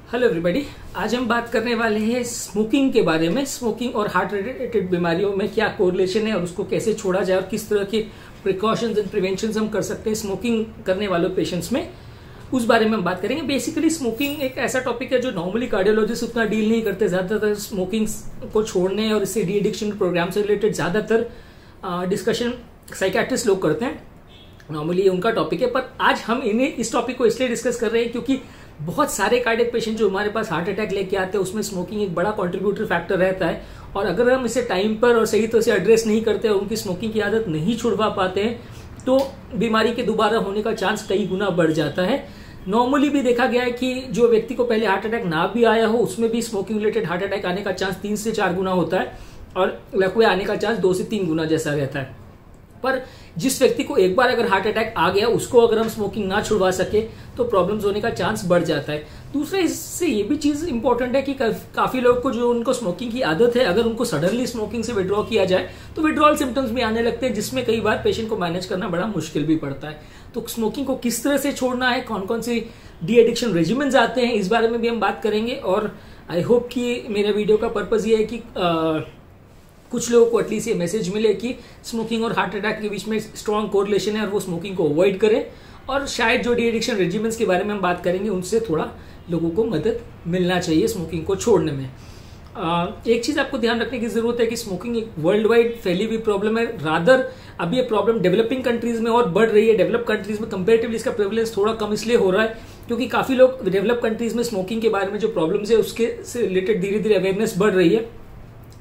Hello everybody, आज हम बात करने वाले हैं स्मोकिंग के बारे में। स्मोकिंग और हार्ट रिलेटेड बीमारियों में क्या कोरिलेशन है और उसको कैसे छोड़ा जाए और किस तरह के प्रिकॉशंस एंड प्रिवेंशन हम कर सकते हैं स्मोकिंग करने वालों पेशेंट्स में, उस बारे में हम बात करेंगे। बेसिकली स्मोकिंग एक ऐसा टॉपिक है जो नॉर्मली कार्डियोलॉजिस्ट उतना डील नहीं करते। ज्यादातर स्मोकिंग को छोड़ने और इससे डी एडिक्शन प्रोग्राम से रिलेटेड ज्यादातर डिस्कशन साइकियाट्रिस्ट लोग करते हैं। नॉर्मली ये उनका टॉपिक है, पर आज हम इस टॉपिक को इसलिए डिस्कस कर रहे हैं क्योंकि बहुत सारे कार्डियक पेशेंट जो हमारे पास हार्ट अटैक लेके आते हैं उसमें स्मोकिंग एक बड़ा कंट्रीब्यूटर फैक्टर रहता है। और अगर हम इसे टाइम पर और सही तरह से एड्रेस नहीं करते और उनकी स्मोकिंग की आदत नहीं छुड़वा पाते हैं तो बीमारी के दोबारा होने का चांस कई गुना बढ़ जाता है। नॉर्मली भी देखा गया है कि जो व्यक्ति को पहले हार्ट अटैक ना भी आया हो उसमें भी स्मोकिंग रिलेटेड हार्ट अटैक आने का चांस 3 से 4 गुना होता है और लकवे आने का चांस 2 से 3 गुना जैसा रहता है। पर जिस व्यक्ति को एक बार अगर हार्ट अटैक आ गया उसको अगर हम स्मोकिंग ना छुड़वा सके तो प्रॉब्लम्स होने का चांस बढ़ जाता है। दूसरा, इससे ये भी चीज इंपॉर्टेंट है कि काफी लोग को जो उनको स्मोकिंग की आदत है, अगर उनको सडनली स्मोकिंग से विड्रॉ किया जाए तो विड्रॉल सिम्टम्स भी आने लगते हैं, जिसमें कई बार पेशेंट को मैनेज करना बड़ा मुश्किल भी पड़ता है। तो स्मोकिंग को किस तरह से छोड़ना है, कौन कौन से डी एडिक्शन रेजिमेंट्स आते हैं, इस बारे में भी हम बात करेंगे। और आई होप कि मेरे वीडियो का पर्पज ये है कि कुछ लोगों को एटलीस्ट ये मैसेज मिले कि स्मोकिंग और हार्ट अटैक के बीच में स्ट्रॉन्ग कोरिलेशन है और वो स्मोकिंग को अवॉइड करें। और शायद जो डी एडिक्शन रेजिमेंट्स के बारे में हम बात करेंगे उनसे थोड़ा लोगों को मदद मिलना चाहिए स्मोकिंग को छोड़ने में। एक चीज आपको ध्यान रखने की जरूरत है कि स्मोकिंग एक वर्ल्ड वाइड फैली हुई प्रॉब्लम है। रादर अब ये प्रॉब्लम डेवलपिंग कंट्रीज में और बढ़ रही है। डेवलप कंट्रीज में कंपेरेटिवली इसका प्रेवलेंस थोड़ा कम इसलिए हो रहा है क्योंकि काफी लोग डेवलप कंट्रीज में स्मोकिंग के बारे में जो प्रॉब्लम्स है उसके से रिलेटेड धीरे धीरे अवेयरनेस बढ़ रही है।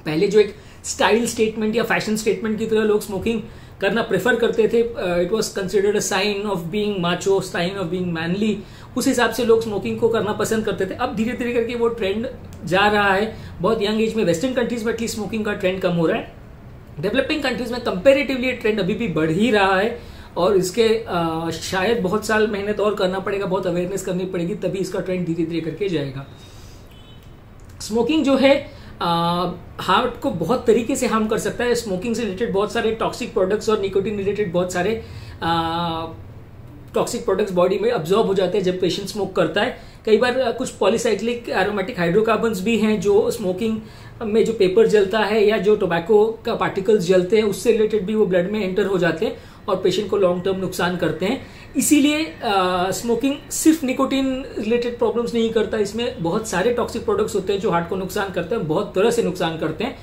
पहले जो एक स्टाइल स्टेटमेंट या फैशन स्टेटमेंट की तरह लोग स्मोकिंग करना प्रेफर करते थे, it was considered a sign of being macho, sign of being manly, उस हिसाब से लोग स्मोकिंग को करना पसंद करते थे। अब धीरे धीरे करके वो ट्रेंड जा रहा है। बहुत यंग एज में वेस्टर्न कंट्रीज में एटलीस्ट स्मोकिंग का ट्रेंड कम हो रहा है। डेवलपिंग कंट्रीज में कंपेरेटिवली ट्रेंड अभी भी बढ़ ही रहा है और इसके शायद बहुत साल मेहनत और करना पड़ेगा, बहुत अवेयरनेस करनी पड़ेगी, तभी इसका ट्रेंड धीरे धीरे करके जाएगा। स्मोकिंग जो है हार्ट को बहुत तरीके से हार्म कर सकता है। स्मोकिंग से रिलेटेड बहुत सारे टॉक्सिक प्रोडक्ट्स और निकोटीन रिलेटेड बहुत सारे टॉक्सिक प्रोडक्ट्स बॉडी में अब्जॉर्ब हो जाते हैं जब पेशेंट स्मोक करता है। कई बार कुछ पॉलीसाइक्लिक एरोमेटिक हाइड्रोकार्बन्स भी हैं जो स्मोकिंग में जो पेपर जलता है या जो टोबैको का पार्टिकल्स जलते हैं उससे रिलेटेड भी वो ब्लड में एंटर हो जाते हैं और पेशेंट को लॉन्ग टर्म नुकसान करते हैं। इसीलिए स्मोकिंग सिर्फ निकोटीन रिलेटेड प्रॉब्लम्स नहीं करता, इसमें बहुत सारे टॉक्सिक प्रोडक्ट्स होते हैं जो हार्ट को नुकसान करते हैं, बहुत तरह से नुकसान करते हैं।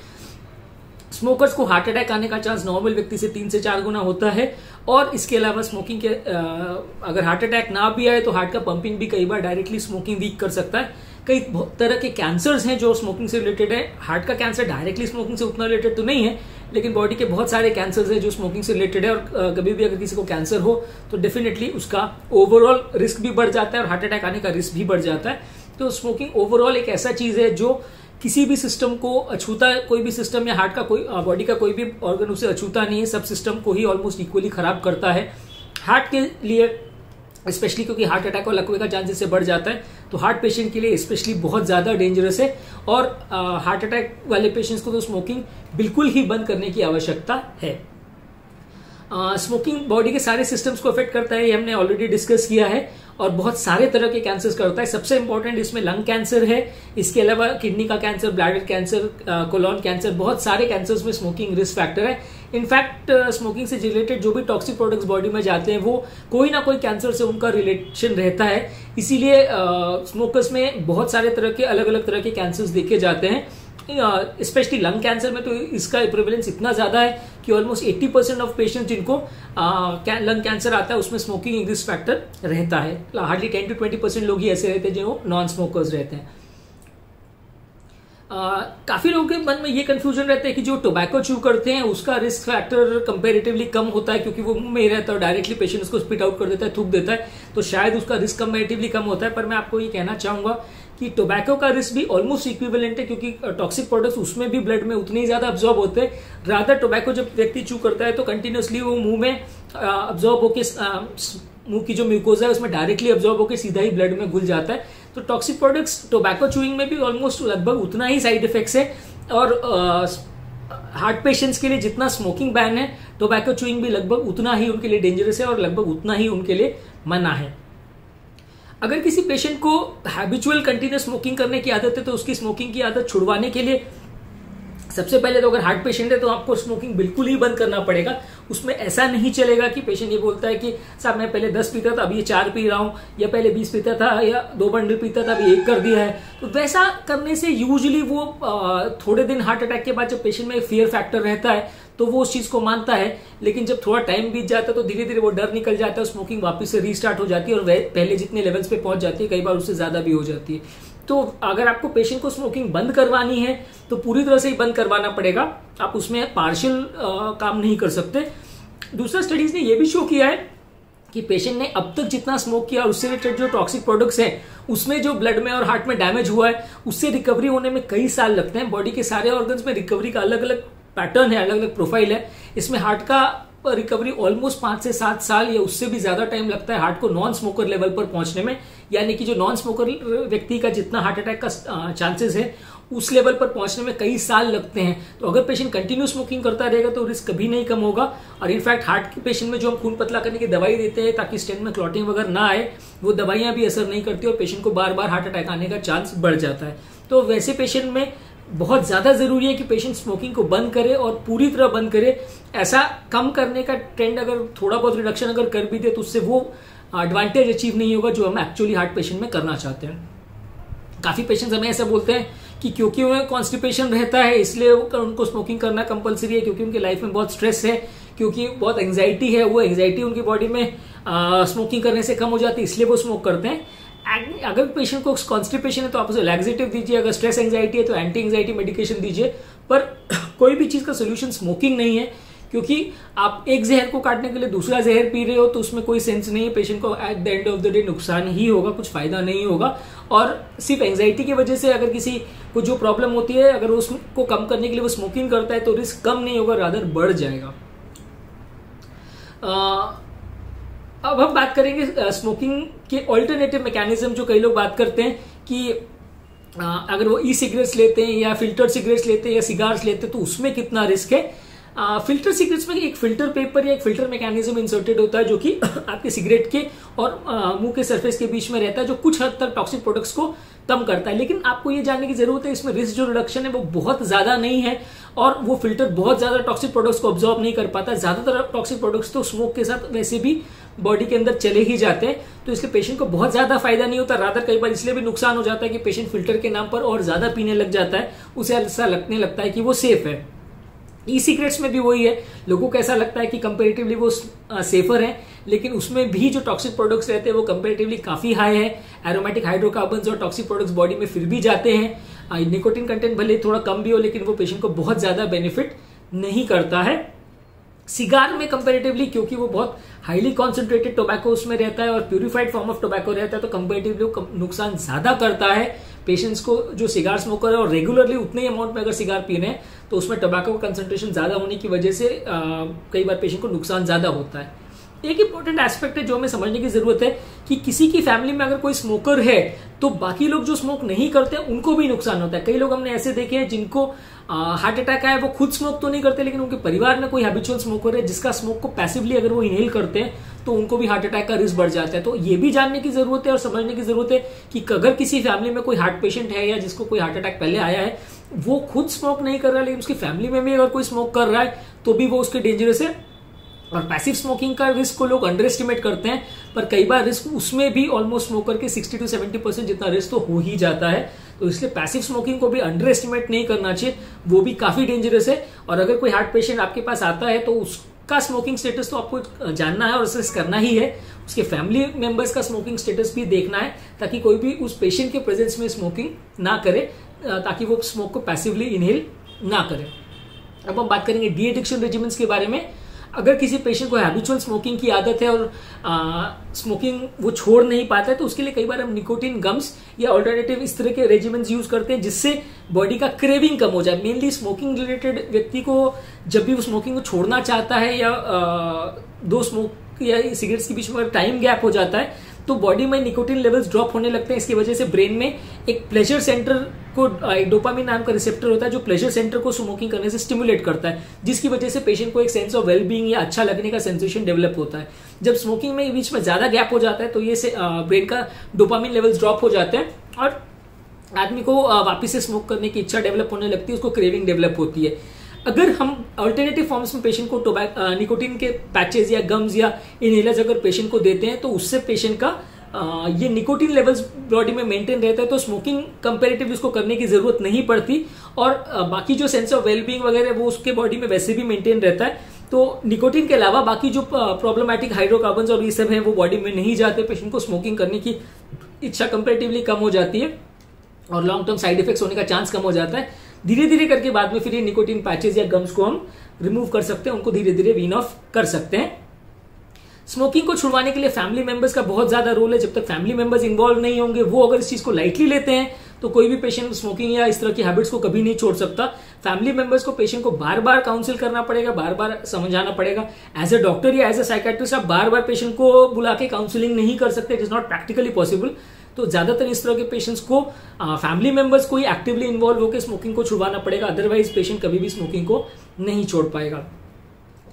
स्मोकर्स को हार्ट अटैक आने का चांस नॉर्मल व्यक्ति से 3 से 4 गुना होता है। और इसके अलावा स्मोकिंग के अगर हार्ट अटैक ना भी आए तो हार्ट का पंपिंग भी कई बार डायरेक्टली स्मोकिंग वीक कर सकता है। कई तरह के कैंसर्स हैं जो स्मोकिंग से रिलेटेड है। हार्ट का कैंसर डायरेक्टली स्मोकिंग से उतना रिलेटेड तो नहीं है, लेकिन बॉडी के बहुत सारे कैंसर्स हैं जो स्मोकिंग से रिलेटेड है। और कभी भी अगर किसी को कैंसर हो तो डेफिनेटली उसका ओवरऑल रिस्क भी बढ़ जाता है और हार्ट अटैक आने का रिस्क भी बढ़ जाता है। तो स्मोकिंग ओवरऑल एक ऐसा चीज है जो किसी भी सिस्टम को अछूता, कोई भी सिस्टम या हार्ट का कोई बॉडी का कोई भी ऑर्गन उसे अछूता नहीं है, सब सिस्टम को ही ऑलमोस्ट इक्वली खराब करता है। हार्ट के लिए स्पेशली क्योंकि हार्ट अटैक और लकवे का चांस इससे बढ़ जाता है तो हार्ट पेशेंट के लिए स्पेशली बहुत ज्यादा डेंजरस है। और हार्ट अटैक वाले पेशेंट्स को तो स्मोकिंग बिल्कुल ही बंद करने की आवश्यकता है। स्मोकिंग बॉडी के सारे सिस्टम्स को अफेक्ट करता है, ये हमने ऑलरेडी डिस्कस किया है, और बहुत सारे तरह के कैंसर्स करता है। सबसे इंपॉर्टेंट इसमें लंग कैंसर है, इसके अलावा किडनी का cancer, bladder cancer, colon cancer, बहुत सारे कैंसर्स में स्मोकिंग रिस्क फैक्टर है। इनफैक्ट स्मोकिंग से रिलेटेड जो भी टॉक्सिक प्रोडक्ट्स बॉडी में जाते हैं वो कोई ना कोई कैंसर से उनका रिलेशन रहता है। इसीलिए स्मोकर्स में बहुत सारे तरह के अलग अलग तरह के कैंसर्स देखे जाते हैं। स्पेशली लंग कैंसर में तो इसका प्रेवलेंस इतना ज्यादा है कि ऑलमोस्ट 80% ऑफ पेशेंट जिनको लंग कैंसर आता है उसमें स्मोकिंग रिस्क फैक्टर रहता है। हार्डली 10 to 20% लोग ही ऐसे रहते हैं जो नॉन स्मोकर्स रहते हैं। काफी लोगों के मन में ये कंफ्यूजन रहता है कि जो टोबैको च्यू करते हैं उसका रिस्क फैक्टर कंपैरेटिवली कम होता है क्योंकि वो मुंह में ही रहता है और डायरेक्टली पेशेंट उसको स्पिट आउट कर देता है, थूक देता है, तो शायद उसका रिस्क कंपैरेटिवली कम होता है। पर मैं आपको ये कहना चाहूंगा कि टोबैको का रिस्क भी ऑलमोस्ट इक्विवेलेंट है क्योंकि टॉक्सिक प्रोडक्ट्स उसमें भी ब्लड में उतने ही ज्यादा अब्जॉर्ब होते हैं। रादर टोबैको जब व्यक्ति च्यू करता है तो कंटिन्यूसली वो मुंह में अब्जॉर्ब होकर मुंह की जो म्यूकोजा है उसमें डायरेक्टली अब्जॉर्ब होकर सीधा ही ब्लड में घुल जाता है। तो टॉक्सिक प्रोडक्ट्स टोबैको च्यूइंग में भी ऑलमोस्ट लगभग उतना ही साइड इफेक्ट्स है। और हार्ट पेशेंट्स के लिए जितना स्मोकिंग बैन है, टोबैको च्यूइंग भी लगभग उतना ही उनके लिए डेंजरस है और लगभग उतना ही उनके लिए मना है। अगर किसी पेशेंट को हैबिचुअल कंटिन्यूस स्मोकिंग करने की आदत है तो उसकी स्मोकिंग की आदत छुड़वाने के लिए सबसे पहले तो अगर हार्ट पेशेंट है तो आपको स्मोकिंग बिल्कुल ही बंद करना पड़ेगा। उसमें ऐसा नहीं चलेगा कि पेशेंट ये बोलता है कि साहब मैं पहले 10 पीता था अभी ये 4 पी रहा हूं, या पहले 20 पीता था या 2 बंडल पीता था अभी 1 कर दिया है। तो वैसा करने से यूजुअली वो थोड़े दिन हार्ट अटैक के बाद जब पेशेंट में फियर फैक्टर रहता है तो वो उस चीज को मानता है, लेकिन जब थोड़ा टाइम बीत जाता है तो धीरे धीरे वो डर निकल जाता है, स्मोकिंग वापस से रीस्टार्ट हो जाती है और पहले जितने लेवल्स पे पहुंच जाती है कई बार उससे ज्यादा भी हो जाती है। तो अगर आपको पेशेंट को स्मोकिंग बंद करवानी है तो पूरी तरह से ही बंद करवाना पड़ेगा, आप उसमें पार्शियल काम नहीं कर सकते। दूसरा, स्टडीज ने यह भी शो किया है कि पेशेंट ने अब तक जितना स्मोक किया उससे रिलेटेड जो टॉक्सिक प्रोडक्ट्स हैं उसमें जो ब्लड में और हार्ट में डैमेज हुआ है उससे रिकवरी होने में कई साल लगते हैं। बॉडी के सारे ऑर्गन्स में रिकवरी का अलग अलग पैटर्न है, अलग अलग प्रोफाइल है। इसमें हार्ट का रिकवरी ऑलमोस्ट 5 से 7 साल या उससे भी ज्यादा टाइम लगता है हार्ट को नॉन स्मोकर लेवल पर पहुंचने में, यानी कि जो नॉन स्मोकर व्यक्ति का जितना हार्ट अटैक का चांसेस है उस लेवल पर पहुंचने में कई साल लगते हैं। तो अगर पेशेंट कंटिन्यू स्मोकिंग करता रहेगा तो रिस्क कभी नहीं कम होगा। और इनफैक्ट हार्ट के पेशेंट में जो हम खून पतला करने की दवाई देते हैं ताकि स्टेंट में क्लॉटिंग वगैरह ना आए, वो दवाइयां भी असर नहीं करती और पेशेंट को बार बार हार्ट अटैक आने का चांस बढ़ जाता है। तो वैसे पेशेंट में बहुत ज्यादा जरूरी है कि पेशेंट स्मोकिंग को बंद करे और पूरी तरह बंद करे। ऐसा कम करने का ट्रेंड अगर थोड़ा बहुत रिडक्शन अगर कर भी दे तो उससे वो एडवांटेज अचीव नहीं होगा जो हम एक्चुअली हार्ट पेशेंट में करना चाहते हैं। काफी पेशेंट्स हमें ऐसा बोलते हैं कि क्योंकि उन्हें कॉन्स्टिपेशन रहता है इसलिए उनको स्मोकिंग करना कंपलसरी है, क्योंकि उनकी लाइफ में बहुत स्ट्रेस है, क्योंकि बहुत एंग्जाइटी है, वो एंग्जाइटी उनकी बॉडी में स्मोकिंग करने से कम हो जाती है इसलिए वो स्मोक करते हैं। अगर पेशेंट को कॉन्स्टिपेशन है तो आप उसे लैक्सेटिव दीजिए, अगर स्ट्रेस एंग्जाइटी है तो एंटी एंग्जाइटी मेडिकेशन दीजिए, पर कोई भी चीज का सोल्यूशन स्मोकिंग नहीं है, क्योंकि आप एक जहर को काटने के लिए दूसरा जहर पी रहे हो तो उसमें कोई सेंस नहीं है। पेशेंट को at the end of the day नुकसान ही होगा, कुछ फायदा नहीं होगा। और सिर्फ एंग्जाइटी की वजह से अगर किसी को जो प्रॉब्लम होती है अगर उसको कम करने के लिए वो स्मोकिंग करता है तो रिस्क कम नहीं होगा, रादर बढ़ जाएगा। अब हम बात करेंगे स्मोकिंग के ऑल्टरनेटिव मैकेनिज्म, जो कई लोग बात करते हैं कि अगर वो ई सिगरेट्स लेते हैं या फिल्टर सिगरेट्स लेते हैं या सिगार्स लेते हैं तो उसमें कितना रिस्क है। फिल्टर सिगरेट्स में एक फिल्टर पेपर या एक फिल्टर मैकेनिज्म इंसर्टेड होता है जो कि आपके सिगरेट के और मुंह के सरफेस के बीच में रहता है, जो कुछ हद तक टॉक्सिक प्रोडक्ट्स को कम करता है। लेकिन आपको ये जानने की जरूरत है इसमें रिस्क जो रिडक्शन है वो बहुत ज्यादा नहीं है और वो फिल्टर बहुत ज्यादा टॉक्सिक प्रोडक्ट्स को ऑब्जॉर्व नहीं कर पाता। ज्यादातर टॉक्सिक प्रोडक्ट्स तो स्मोक के साथ वैसे भी बॉडी के अंदर चले ही जाते हैं, तो इसलिए पेशेंट को बहुत ज्यादा फायदा नहीं होता। रादर कई बार इसलिए भी नुकसान हो जाता है कि पेशेंट फिल्टर के नाम पर और ज्यादा पीने लग जाता है, उसे ऐसा लगने लगता है कि वो सेफ है। ई सिगरेट्स में भी वही है, लोगों को ऐसा लगता है कि कंपेरेटिवली वो सेफर है, लेकिन उसमें भी जो टॉक्सिक प्रोडक्ट्स रहते हैं वो कंपेरेटिवली काफी हाई है। एरोमेटिक हाइड्रोकार्बन्स और टॉक्सिक प्रोडक्ट्स बॉडी में फिर भी जाते हैं। निकोटिन कंटेंट भले थोड़ा कम भी हो लेकिन वो पेशेंट को बहुत ज्यादा बेनिफिट नहीं करता है। सिगार में कंपेरेटिवली क्योंकि वो बहुत हाईली कॉन्सेंट्रेटेड टोबैको उसमें रहता है और प्यूरिफाइड फॉर्म ऑफ टोबैको रहता है तो कंपेरेटिवली नुकसान ज्यादा करता है पेशेंट्स को। जो सिगार स्मोकर है और रेगुलरली उतने ही अमाउंट में अगर सिगार पी रहे हैं तो उसमें टोबैको का कंसेंट्रेशन ज्यादा होने की वजह से कई बार पेशेंट को नुकसान ज्यादा होता है। एक इंपॉर्टेंट एस्पेक्ट है जो हमें समझने की जरूरत है कि किसी की फैमिली में अगर कोई स्मोकर है तो बाकी लोग जो स्मोक नहीं करते उनको भी नुकसान होता है। कई लोग हमने ऐसे देखे हैं जिनको हार्ट अटैक आया, वो खुद स्मोक तो नहीं करते लेकिन उनके परिवार में कोई हैबिचुअल स्मोकर है जिसका स्मोक को पैसिवली अगर वो इनहेल करते हैं तो उनको भी हार्ट अटैक का रिस्क बढ़ जाता है। तो ये भी जानने की जरूरत है और समझने की जरूरत है कि अगर किसी फैमिली में कोई हार्ट पेशेंट है या जिसको कोई हार्ट अटैक पहले आया है, वो खुद स्मोक नहीं कर रहा है लेकिन उसकी फैमिली में भी अगर कोई स्मोक कर रहा है तो भी वो उसके डेंजरस है। और पैसिव स्मोकिंग का रिस्क को लोग अंडर एस्टिमेट करते हैं, पर कई बार रिस्क उसमें भी ऑलमोस्ट स्मोकर के 60 to 70% जितना रिस्क तो हो ही जाता है। तो इसलिए पैसिव स्मोकिंग को भी अंडर एस्टिमेट नहीं करना चाहिए, वो भी काफी डेंजरस है। और अगर कोई हार्ट पेशेंट आपके पास आता है तो उसका स्मोकिंग स्टेटस तो आपको जानना है और असेस करना ही है। उसके फैमिली मेंबर्स का स्मोकिंग स्टेटस भी देखना है ताकि कोई भी उस पेशेंट के प्रेजेंस में स्मोकिंग ना करे, ताकि वो स्मोक को पैसिवली इनहेल ना करे। अब हम बात करेंगे डी एडिक्शन रेजिमेंट्स के बारे में। अगर किसी पेशेंट को हैबिचुअल स्मोकिंग की आदत है और स्मोकिंग वो छोड़ नहीं पाता है तो उसके लिए कई बार हम निकोटिन गम्स या ऑल्टरनेटिव इस तरह के रेजिमेंट्स यूज करते हैं जिससे बॉडी का क्रेविंग कम हो जाए। मेनली स्मोकिंग रिलेटेड व्यक्ति को जब भी वो स्मोकिंग को छोड़ना चाहता है या दो स्मोक या सिगरेट्स के बीच में टाइम गैप हो जाता है तो बॉडी में निकोटिन लेवल्स ड्रॉप होने लगते हैं। इसकी वजह से ब्रेन में एक प्लेजर सेंटर को, डोपामिन नाम का रिसेप्टर होता है जो प्लेजर सेंटर को स्मोकिंग करने से स्टिमुलेट करता है, जिसकी वजह से पेशेंट को एक सेंस ऑफ वेलबींग या अच्छा लगने का सेंसेशन डेवलप होता है। जब स्मोकिंग में बीच में ज्यादा गैप हो जाता है तो ये ब्रेन का डोपामिन लेवल्स ड्रॉप हो जाते हैं और आदमी को वापिस से स्मोक करने की इच्छा डेवलप होने लगती है, उसको क्रेविंग डेवलप होती है। अगर हम अल्टरनेटिव फॉर्म्स में पेशेंट को निकोटिन के पैचेस या गम्स या इनहेलर्स अगर पेशेंट को देते हैं तो उससे पेशेंट का ये निकोटिन लेवल्स बॉडी में मेंटेन रहता है, तो स्मोकिंग कंपैरेटिवली उसको करने की जरूरत नहीं पड़ती और बाकी जो सेंस ऑफ वेलबींग वगैरह वो उसके बॉडी में वैसे भी मेंटेन रहता है। तो निकोटिन के अलावा बाकी जो प्रॉब्लमैटिक हाइड्रोकार्बन्स और ये सब है वो बॉडी में नहीं जाते, पेशेंट को स्मोकिंग करने की इच्छा कंपैरेटिवली कम हो जाती है और लॉन्ग टर्म साइड इफेक्ट्स होने का चांस कम हो जाता है। धीरे धीरे करके बाद में फिर ये निकोटिन पैचेस या गम्स को हम रिमूव कर सकते हैं, उनको धीरे धीरे वीन ऑफ कर सकते हैं। स्मोकिंग को छुड़वाने के लिए फैमिली मेंबर्स का बहुत ज्यादा रोल है। जब तक फैमिली मेंबर्स इन्वॉल्व नहीं होंगे, वो अगर इस चीज को लाइटली लेते हैं तो कोई भी पेशेंट स्मोकिंग या इस तरह की हैबिट्स को कभी नहीं छोड़ सकता। फैमिली मेंबर्स को पेशेंट को बार बार काउंसिल करना पड़ेगा, बार बार समझाना पड़ेगा। एज ए डॉक्टर या एज ए साइकेट्रिस्ट आप बार बार पेशेंट को बुला के काउंसिलिंग नहीं कर सकते, it is not practically possible. तो ज्यादातर इस तरह के पेशेंट्स को फैमिली मेंबर्स को ही एक्टिवली इन्वॉल्व होकर स्मोकिंग को छुड़वाना पड़ेगा, अदरवाइज पेशेंट कभी भी स्मोकिंग को नहीं छोड़ पाएगा।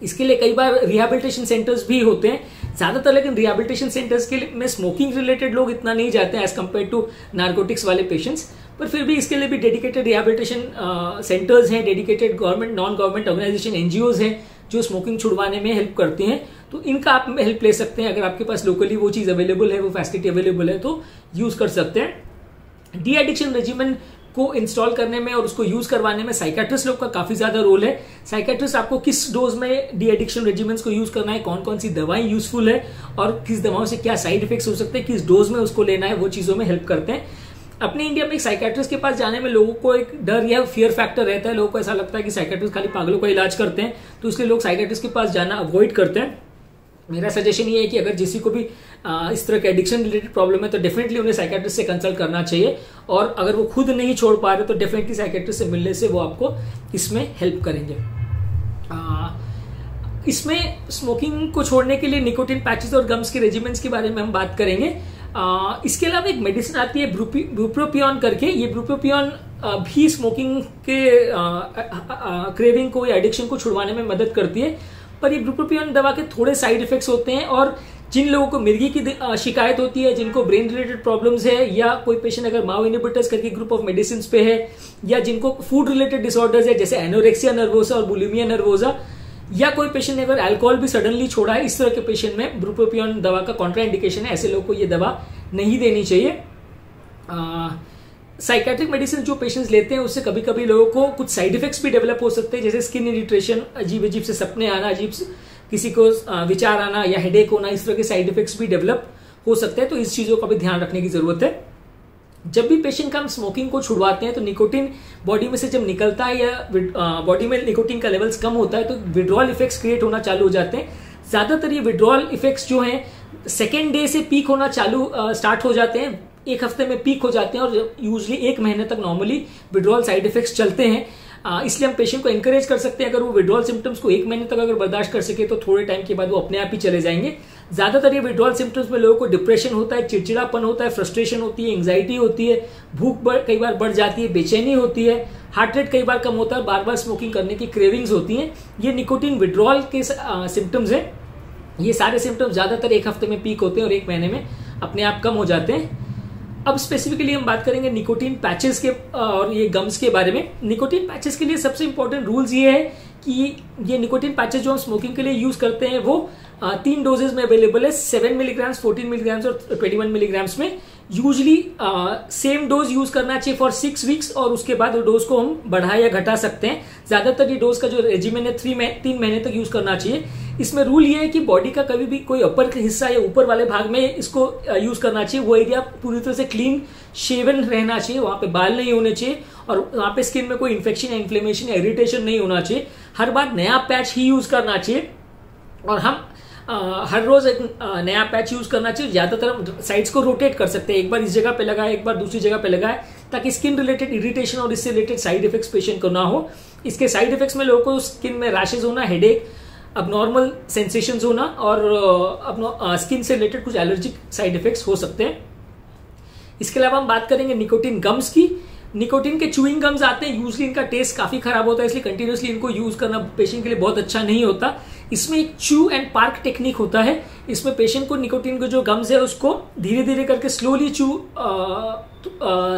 इसके लिए कई बार रिहैबिलिटेशन सेंटर्स भी होते हैं ज्यादातर, लेकिन रिहैबिलिटेशन सेंटर्स के में स्मोकिंग रिलेटेड लोग इतना नहीं जाते हैं एज कम्पेयर टू नार्कोटिक्स वाले पेशेंट्स, पर फिर भी इसके लिए भी डेडिकेटेड रिहैबिलिटेशन सेंटर्स हैं, dedicated government non government organisation NGOs हैं जो स्मोकिंग छुड़वाने में हेल्प करती हैं। तो इनका आप हेल्प ले सकते हैं, अगर आपके पास लोकली वो चीज अवेलेबल है, वो फैसिलिटी अवेलेबल है तो यूज कर सकते हैं। डी एडिक्शन रेजिमेन को इंस्टॉल करने में और उसको यूज करवाने में साइकेट्रिस्ट लोग का काफी ज्यादा रोल है। साइकेट्रिस्ट आपको किस डोज में डी एडिक्शन रेजिमेंट्स को यूज करना है, कौन कौन सी दवाएं यूजफुल है और किस दवाओं से क्या साइड इफेक्ट्स हो सकते हैं, किस डोज में उसको लेना है, वो चीजों में हेल्प करते हैं। अपने इंडिया में एक साइकेट्रिस्ट के पास जाने में लोगों को एक डर या फियर फैक्टर रहता है, लोगों को ऐसा लगता है कि साइकेट्रिस्ट खाली पागलों का इलाज करते हैं, तो इसलिए लोग साइकेट्रिस्ट के पास जाना अवॉइड करते हैं। मेरा सजेशन ये है कि अगर किसी को भी इस तरह के एडिक्शन रिलेटेड प्रॉब्लम है तो डेफिनेटली उन्हें साइकेट्रिस्ट से कंसल्ट करना चाहिए, और अगर वो खुद नहीं छोड़ पा रहे तो डेफिनेटली साइकेट्रिस्ट से मिलने से वो आपको इसमें हेल्प करेंगे। इसमें स्मोकिंग को छोड़ने के लिए निकोटिन पैचेस और गम्स के रेजिमेंट्स के बारे में हम बात करेंगे। इसके अलावा एक मेडिसिन आती है ब्यूप्रोपियोन करके, ये ब्यूप्रोपियोन भी स्मोकिंग के क्रेविंग को या एडिक्शन को छुड़वाने में मदद करती है, पर ये ब्यूप्रोपियोन दवा के थोड़े साइड इफेक्ट्स होते हैं, और जिन लोगों को मिर्गी की शिकायत होती है, जिनको ब्रेन रिलेटेड प्रॉब्लम्स है, या कोई पेशेंट अगर माओ इनहिबिटर्स करके ग्रुप ऑफ मेडिसिन पे है, या जिनको फूड रिलेटेड डिसऑर्डर्स है जैसे एनोरेक्सिया नर्वोसा और बुलिमिया नर्वोसा, या कोई पेशेंट ने अगर अल्कोहल भी सडनली छोड़ा है, इस तरह के पेशेंट में ब्यूप्रोपियोन दवा का कॉन्ट्राइंडिकेशन है, ऐसे लोगों को ये दवा नहीं देनी चाहिए। साइकेट्रिक मेडिसिन जो पेशेंट्स लेते हैं उससे कभी कभी लोगों को कुछ साइड इफेक्ट्स भी डेवलप हो सकते हैं, जैसे स्किन इरिटेशन, अजीब अजीब से सपने आना, अजीब किसी को विचार आना या हेडेक होना, इस तरह के साइड इफेक्ट्स भी डेवलप हो सकते हैं, तो इस चीजों का भी ध्यान रखने की जरूरत है। जब भी पेशेंट का हम स्मोकिंग को छुड़वाते हैं तो निकोटिन बॉडी में से जब निकलता है या बॉडी में निकोटिन का लेवल्स कम होता है तो विड्रॉल इफेक्ट्स क्रिएट होना चालू हो जाते हैं। ज्यादातर ये विड्रॉल इफेक्ट्स जो हैं सेकेंड डे से पीक होना स्टार्ट हो जाते हैं, एक हफ्ते में पीक हो जाते हैं, और यूजली एक महीने तक नॉर्मली विड्रॉल साइड इफेक्ट्स चलते हैं। इसलिए हम पेशेंट को एनकरेज कर सकते हैं, अगर वो विड्रॉल सिम्टम्स को एक महीने तक अगर बर्दाश्त कर सके तो थोड़े टाइम के बाद वो अपने आप ही चले जाएंगे। ज्यादातर ये विड्रॉल सिम्टम्स में लोगों को डिप्रेशन होता है, चिड़चिड़ापन होता है, फ्रस्ट्रेशन होती है, एंग्जाइटी होती है, भूख कई बार बढ़ जाती है, बेचैनी होती है, हार्ट रेट कई बार कम होता है, बार बार स्मोकिंग करने की क्रेविंग्स होती हैं। ये निकोटिन विड्रॉल के सिम्टम्स हैं। ये सारे सिम्टम्स ज्यादातर एक हफ्ते में पीक होते हैं और एक महीने में अपने आप कम हो जाते हैं। अब स्पेसिफिकली हम बात करेंगे निकोटिन पैचेस के और ये गम्स के बारे में। निकोटिन पैचेस के लिए सबसे इंपॉर्टेंट रूल्स ये है कि ये निकोटिन पैचेस जो हम स्मोकिंग के लिए यूज करते हैं वो 3 डोजेज में अवेलेबल है, 7 मिलीग्राम्स, 14 मिलीग्राम्स और 21 मिलीग्राम्स में। यूजली सेम डोज यूज करना चाहिए फॉर 6 वीक्स, और उसके बाद डोज को हम बढ़ा या घटा सकते हैं। ज्यादातर ये डोज का जो रेजिमेन है 3 महीने तक यूज करना चाहिए। इसमें रूल ये है कि बॉडी का कभी भी कोई अपर हिस्सा या ऊपर वाले भाग में इसको यूज करना चाहिए, वो एरिया पूरी तरह से क्लीन शेवन रहना चाहिए, वहां पे बाल नहीं होने चाहिए, और वहां पे स्किन में कोई इन्फेक्शन या इन्फ्लेमेशन या इरिटेशन नहीं होना चाहिए। हर बार नया पैच ही यूज करना चाहिए, और हम हर रोज एक नया पैच यूज करना चाहिए। ज्यादातर हम साइड्स को रोटेट कर सकते हैं, एक बार इस जगह पे लगाए, एक बार दूसरी जगह पे लगाए, ताकि स्किन रिलेटेड इरिटेशन और इससे रिलेटेड साइड इफेक्ट्स पेशेंट को ना हो। इसके साइड इफेक्ट्स में लोगों को स्किन में रैशेज होना, हेडेक, अब नॉर्मल सेंसेशंस होना और अब स्किन से रिलेटेड कुछ एलर्जिक साइड इफेक्ट्स हो सकते हैं। इसके अलावा हम बात करेंगे निकोटिन गम्स की। निकोटिन के च्यूइंग गम्स आते हैं, यूजली इनका टेस्ट काफी खराब होता है, इसलिए कंटिन्यूसली इनको यूज करना पेशेंट के लिए बहुत अच्छा नहीं होता। इसमें एक च्यू एंड पार्क टेक्निक होता है। इसमें पेशेंट को निकोटिन के जो गम्स है उसको धीरे धीरे करके स्लोली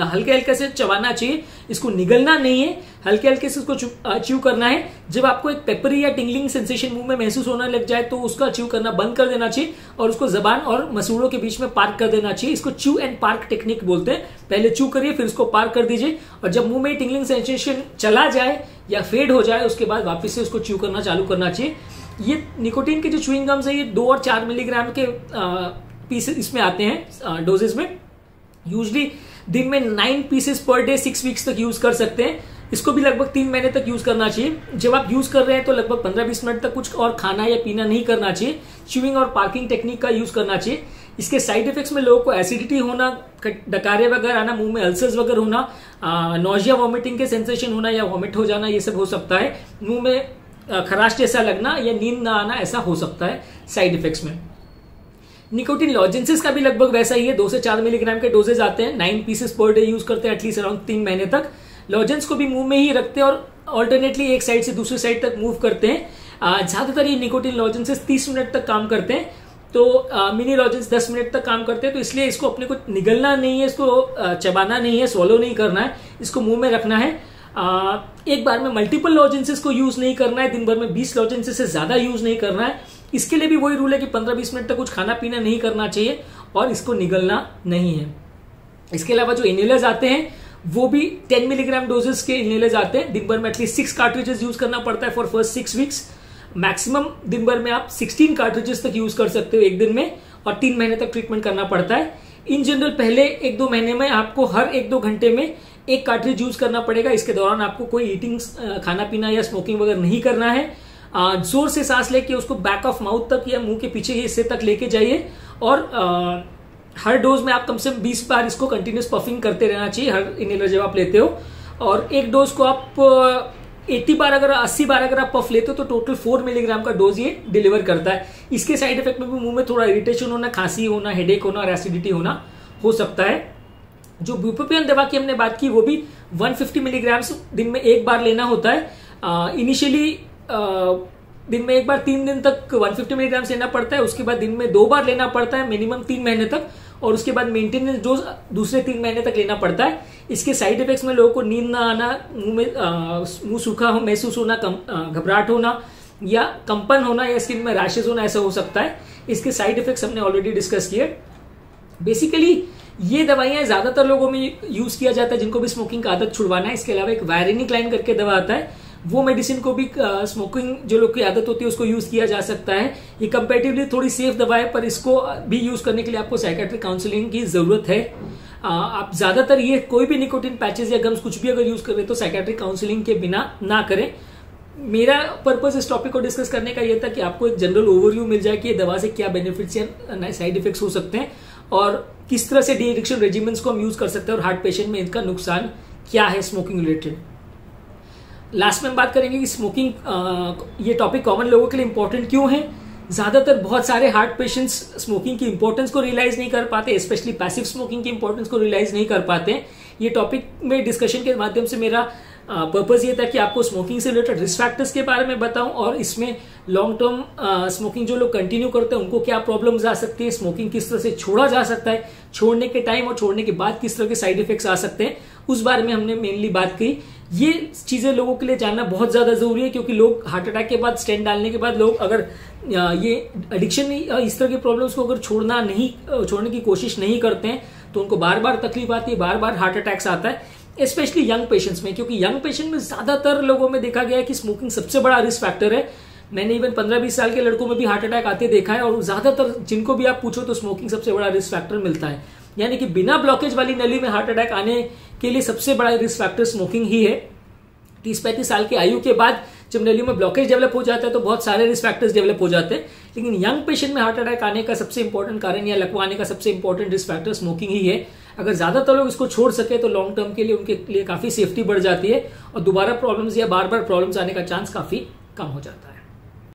हल्के हल्के से चबाना चाहिए, इसको निगलना नहीं है, हल्के हल्के से इसको च्यू करना है। जब आपको एक पेपरी या टिंगलिंग सेंसेशन मुंह में महसूस होने लग जाए तो उसका च्यू करना बंद कर देना चाहिए और उसको जबान और मसूड़ों के बीच में पार्क कर देना चाहिए। इसको च्यू एंड पार्क टेक्निक बोलते हैं। पहले च्यू करिए, फिर उसको पार्क कर दीजिए, और जब मुंह में टिंगलिंग सेंसेशन चला जाए या फेड हो जाए उसके बाद वापस से उसको च्यू करना चालू करना चाहिए। ये निकोटिन के जो च्यूइंग गम्स है ये 2 और 4 मिलीग्राम के पीसेस इसमें आते हैं डोजेस में। यूजली दिन में 9 पीसेस पर डे 6 वीक्स तक यूज कर सकते हैं। इसको भी लगभग 3 महीने तक यूज करना चाहिए। जब आप यूज कर रहे हैं तो लगभग 15-20 मिनट तक कुछ और खाना या पीना नहीं करना चाहिए। च्यूइंग और पार्किंग टेक्निक का यूज करना चाहिए। इसके साइड इफेक्ट्स में लोगों को एसिडिटी होना, डकारे वगैरह आना, मुंह में अल्सर्स वगैरह होना, नोजिया वॉमिटिंग के सेंसेशन होना या वॉमिट हो जाना, ये सब हो सकता है। मुंह में खराश जैसा लगना या नींद ना आना, ऐसा हो सकता है साइड इफेक्ट्स में। निकोटिन लॉजेंसेस का भी लगभग वैसा ही है, 2 से 4 मिलीग्राम के डोजेज आते हैं, 9 पीसेस पर डे यूज करते हैं एटलीस्ट अराउंड 3 महीने तक। लॉजेंस को भी मुंह में ही रखते हैं और ऑल्टरनेटली एक साइड से दूसरी साइड तक मूव करते हैं। ज्यादातर ये निकोटिन लॉजेंसेस 30 मिनट तक काम करते हैं, तो मिनी लॉजेंस 10 मिनट तक काम करते हैं। तो इसलिए इसको अपने को निगलना नहीं है, इसको चबाना नहीं है, स्वॉलो नहीं करना है, इसको मुंह में रखना है। एक बार में मल्टीपल लॉजेंसेस को यूज नहीं करना है, दिन भर में 20 लॉजेंसेस से ज्यादा यूज नहीं करना है। इसके लिए भी वही रूल है कि 15-20 मिनट तक कुछ खाना पीना नहीं करना चाहिए और इसको निगलना नहीं है। इसके अलावा जो इनहेलर्स आते हैं वो भी 10 मिलीग्राम डोजेस के इनहेलर्स आते हैं। दिन भर में एटलीस्ट 6 कार्ट्रिजेस यूज करना पड़ता है फॉर फर्स्ट 6 वीक्स। मैक्सिमम दिन भर में आप 16 कार्ट्रिजेस तक यूज कर सकते हो एक दिन में, और 3 महीने तक ट्रीटमेंट करना पड़ता है। इन जनरल पहले 1-2 महीने में आपको हर 1-2 घंटे में 1 कार्ट्रिज यूज करना पड़ेगा। इसके दौरान आपको कोई ईटिंग, खाना पीना या स्मोकिंग वगैरह नहीं करना है। जोर से सांस लेके उसको बैक ऑफ माउथ तक या मुंह के पीछे हिस्से तक लेके जाइए, और हर डोज में आप कम से कम 20 बार इसको कंटिन्यूस पफिंग करते रहना चाहिए हर इनहेलर जब आप लेते हो। और एक डोज को आप 80 बार अगर 80 बार अगर आप पफ लेते हो तो टोटल 4 मिलीग्राम का डोज ये डिलीवर करता है। इसके साइड इफेक्ट में भी मुंह में थोड़ा इरिटेशन होना, खांसी होना, हेडेक होना और एसिडिटी होना हो सकता है। जो ब्यूप्रोपियन दवा की हमने बात की वो भी 150 मिलीग्राम दिन में एक बार लेना होता है। इनिशियली दिन में एक बार 3 दिन तक 150 मिलीग्राम लेना पड़ता है, उसके बाद दिन में 2 बार लेना पड़ता है मिनिमम 3 महीने तक, और उसके बाद मेंटेनेंस डोज दूसरे 3 महीने तक लेना पड़ता है। इसके साइड इफेक्ट्स में लोगों को नींद ना आना, मुंह सूखा महसूस होना, घबराहट होना या कंपन होना या स्किन में रैशेज होना, ऐसा हो सकता है। इसके साइड इफेक्ट्स हमने ऑलरेडी डिस्कस किए। बेसिकली ये दवाइयां ज्यादातर लोगों में यूज किया जाता है जिनको भी स्मोकिंग का आदत छुड़वाना है। इसके अलावा एक वायरेनिक्लाइन करके दवा आता है, वो मेडिसिन को भी स्मोकिंग जो लोग की आदत होती है उसको यूज किया जा सकता है। ये कंपैरेटिवली थोड़ी सेफ दवा है, पर इसको भी यूज करने के लिए आपको साइकेट्रिक काउंसलिंग की जरूरत है। आप ज्यादातर ये कोई भी निकोटिन पैचेस या गम्स कुछ भी अगर यूज कर रहे तो साइकेट्रिक काउंसलिंग के बिना ना करें। मेरा पर्पस इस टॉपिक को डिस्कस करने का ये था कि आपको एक जनरल ओवरव्यू मिल जाए कि ये दवा से क्या बेनिफिट्स या साइड इफेक्ट्स हो सकते हैं और किस तरह से डी एडिक्शन रेजिमेंट्स को हम यूज कर सकते हैं और हार्ट पेशेंट में इनका नुकसान क्या है स्मोकिंग रिलेटेड। लास्ट में हम बात करेंगे कि स्मोकिंग ये टॉपिक कॉमन लोगों के लिए इंपॉर्टेंट क्यों है। ज्यादातर बहुत सारे हार्ट पेशेंट्स स्मोकिंग की इंपॉर्टेंस को रियलाइज नहीं कर पाते, स्पेशली पैसिव स्मोकिंग की इंपॉर्टेंस को रियलाइज नहीं कर पाते। ये टॉपिक में डिस्कशन के माध्यम से मेरा पर्पस ये था कि आपको स्मोकिंग से रिलेटेड रिस्क फैक्टर्स के बारे में बताऊं और इसमें लॉन्ग टर्म स्मोकिंग जो लोग कंटिन्यू करते हैं उनको क्या प्रॉब्लम्स आ सकती है, स्मोकिंग किस तरह से छोड़ा जा सकता है, छोड़ने के टाइम और छोड़ने के बाद किस तरह के साइड इफेक्ट्स आ सकते हैं, उस बारे में हमने मेनली बात की। ये चीजें लोगों के लिए जानना बहुत ज्यादा जरूरी है क्योंकि लोग हार्ट अटैक के बाद, स्टेंट डालने के बाद लोग अगर ये एडिक्शन इस तरह के प्रॉब्लम्स को अगर छोड़ने की कोशिश नहीं करते हैं तो उनको बार बार तकलीफ आती है, बार बार हार्ट अटैक्स आता है, स्पेशली यंग पेशेंट्स में, क्योंकि यंग पेशेंट में ज्यादातर लोगों में देखा गया है कि स्मोकिंग सबसे बड़ा रिस्क फैक्टर है। मैंने इवन 15-20 साल के लड़कों में भी हार्ट अटैक आते देखा है और ज्यादातर जिनको भी आप पूछो तो स्मोकिंग सबसे बड़ा रिस्क फैक्टर मिलता है। यानी कि बिना ब्लॉकेज वाली नली में हार्ट अटैक आने के लिए सबसे बड़ा रिस्क फैक्टर स्मोकिंग ही है। 30-35 साल की आयु के बाद जब नलियों में ब्लॉकेज डेवलप हो जाता है तो बहुत सारे रिस्क फैक्टर्स डेवलप हो जाते हैं, लेकिन यंग पेशेंट में हार्ट अटैक आने का सबसे इंपॉर्टेंट कारण या लकवाने का सबसे इंपॉर्टेंट रिस्क फैक्टर स्मोकिंग ही है। अगर ज्यादातर लोग इसको छोड़ सके तो लॉन्ग टर्म के लिए उनके लिए काफी सेफ्टी बढ़ जाती है और दोबारा प्रॉब्लम्स या बार बार प्रॉब्लम्स आने का चांस काफी कम हो जाता है।